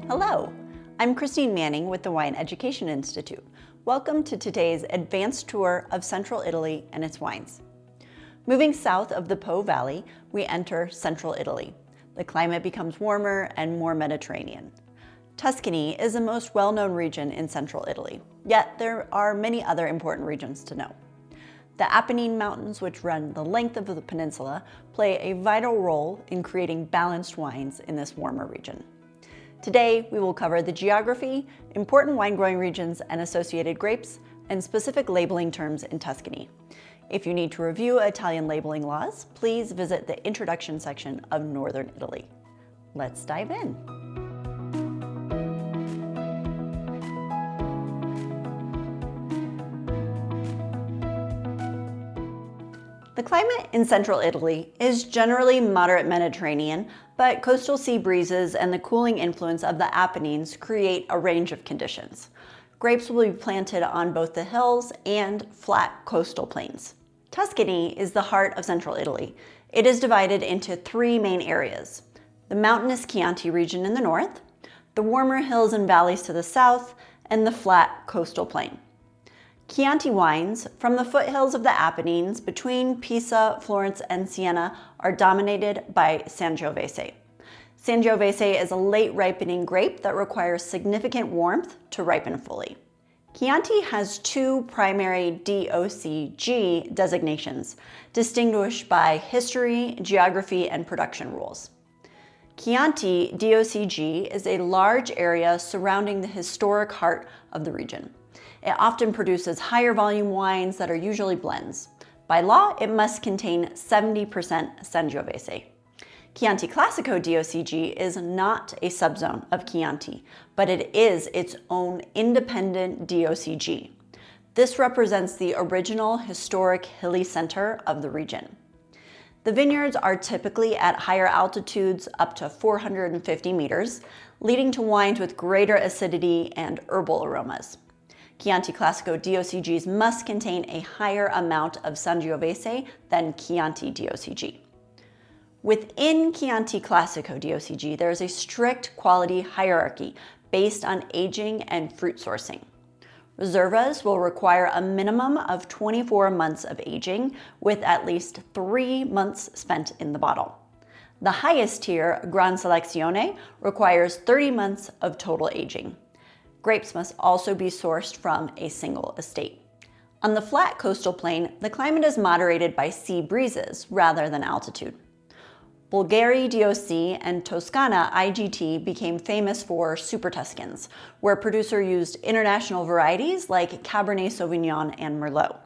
Hello, I'm Christine Manning with the Wine Education Institute. Welcome to today's advanced tour of central Italy and its wines. Moving south of the Po Valley, we enter central Italy. The climate becomes warmer and more Mediterranean. Tuscany is the most well-known region in central Italy, yet there are many other important regions to know. The Apennines Mountains, which run the length of the peninsula, play a vital role in creating balanced wines in this warmer region. Today, we will cover the geography, important wine-growing regions and associated grapes, and specific labeling terms in Tuscany. If you need to review Italian labeling laws, please visit the introduction section of Northern Italy. Let's dive in. The climate in central Italy is generally moderate Mediterranean, but coastal sea breezes and the cooling influence of the Apennines create a range of conditions. Grapes will be planted on both the hills and flat coastal plains. Tuscany is the heart of central Italy. It is divided into three main areas: the mountainous Chianti region in the north, the warmer hills and valleys to the south, and the flat coastal plain. Chianti wines from the foothills of the Apennines between Pisa, Florence, and Siena are dominated by Sangiovese. Sangiovese is a late ripening grape that requires significant warmth to ripen fully. Chianti has two primary DOCG designations, distinguished by history, geography, and production rules. Chianti DOCG is a large area surrounding the historic heart of the region. It often produces higher volume wines that are usually blends. By law, it must contain 70% Sangiovese. Chianti Classico DOCG is not a subzone of Chianti, but it is its own independent DOCG. This represents the original historic hilly center of the region. The vineyards are typically at higher altitudes, up to 450 meters, leading to wines with greater acidity and herbal aromas. Chianti Classico DOCGs must contain a higher amount of Sangiovese than Chianti DOCG. Within Chianti Classico DOCG, there is a strict quality hierarchy based on aging and fruit sourcing. Reservas will require a minimum of 24 months of aging, with at least 3 months spent in the bottle. The highest tier, Gran Selezione, requires 30 months of total aging. Grapes must also be sourced from a single estate. On the flat coastal plain, the climate is moderated by sea breezes rather than altitude. Bolgheri DOC and Toscana IGT became famous for Super-Tuscans, where producers used international varieties like Cabernet Sauvignon and Merlot.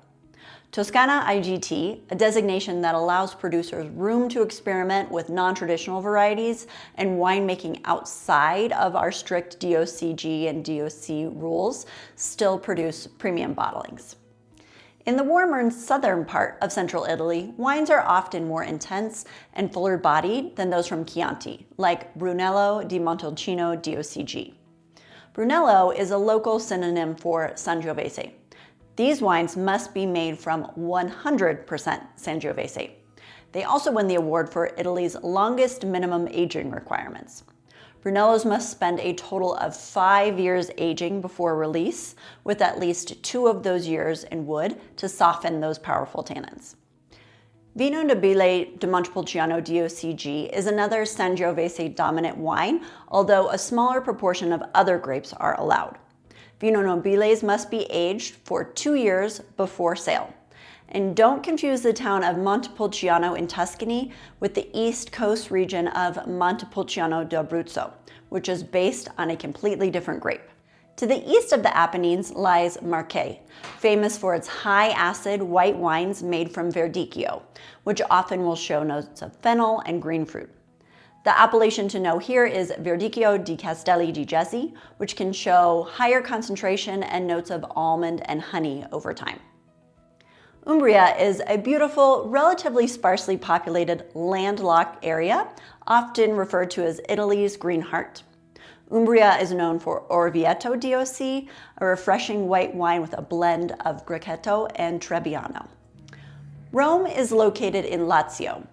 Toscana IGT, a designation that allows producers room to experiment with non-traditional varieties and winemaking outside of our strict DOCG and DOC rules, still produce premium bottlings. In the warmer and southern part of central Italy, wines are often more intense and fuller bodied than those from Chianti, like Brunello di Montalcino DOCG. Brunello is a local synonym for Sangiovese. These wines must be made from 100% Sangiovese. They also win the award for Italy's longest minimum aging requirements. Brunellos must spend a total of 5 years aging before release, with at least 2 of those years in wood to soften those powerful tannins. Vino Nobile di Montepulciano DOCG is another Sangiovese dominant wine, although a smaller proportion of other grapes are allowed. Vino Nobiles must be aged for 2 years before sale. And don't confuse the town of Montepulciano in Tuscany with the East Coast region of Montepulciano d'Abruzzo, which is based on a completely different grape. To the east of the Apennines lies Marche, famous for its high-acid white wines made from Verdicchio, which often will show notes of fennel and green fruit. The appellation to know here is Verdicchio di Castelli di Jesi, which can show higher concentration and notes of almond and honey over time. Umbria is a beautiful, relatively sparsely populated, landlocked area, often referred to as Italy's Green Heart. Umbria is known for Orvieto DOC, a refreshing white wine with a blend of Gracchetto and Trebbiano. Rome is located in Lazio.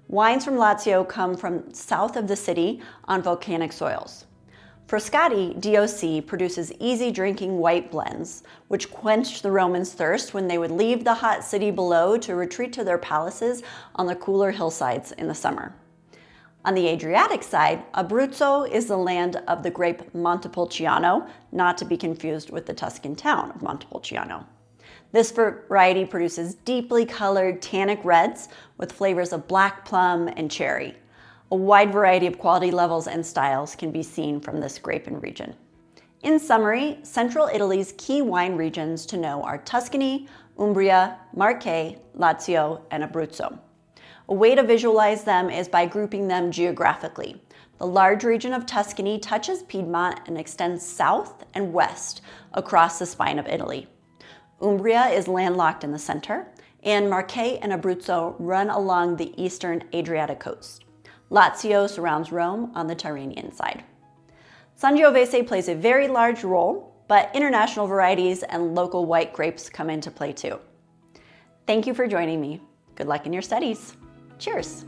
Wines from Lazio come from south of the city on volcanic soils. Frascati DOC produces easy drinking white blends, which quenched the Romans' thirst when they would leave the hot city below to retreat to their palaces on the cooler hillsides in the summer. On the Adriatic side, Abruzzo is the land of the grape Montepulciano, not to be confused with the Tuscan town of Montepulciano. This variety produces deeply colored tannic reds with flavors of black plum and cherry. A wide variety of quality levels and styles can be seen from this grape and region. In summary, central Italy's key wine regions to know are Tuscany, Umbria, Marche, Lazio, and Abruzzo. A way to visualize them is by grouping them geographically. The large region of Tuscany touches Piedmont and extends south and west across the spine of Italy. Umbria is landlocked in the center, and Marche and Abruzzo run along the eastern Adriatic coast. Lazio surrounds Rome on the Tyrrhenian side. Sangiovese plays a very large role, but international varieties and local white grapes come into play too. Thank you for joining me. Good luck in your studies. Cheers!